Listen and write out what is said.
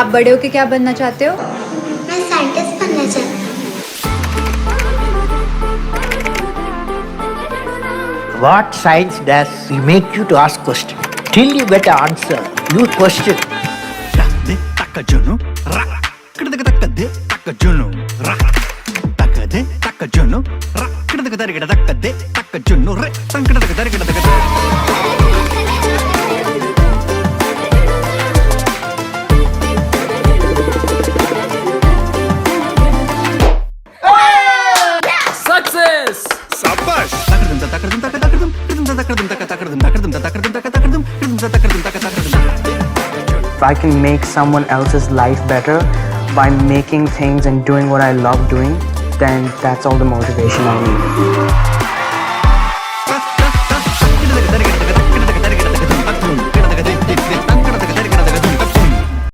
आप बड़े होके क्या बनना चाहते हो? मैं साइंटिस्ट बनना चाहती हूँ। What science does? We make you to ask questions. Till you get an answer, you question. Success! If I can make someone else's life better by making things and doing what I love doing, then that's all the motivation I need.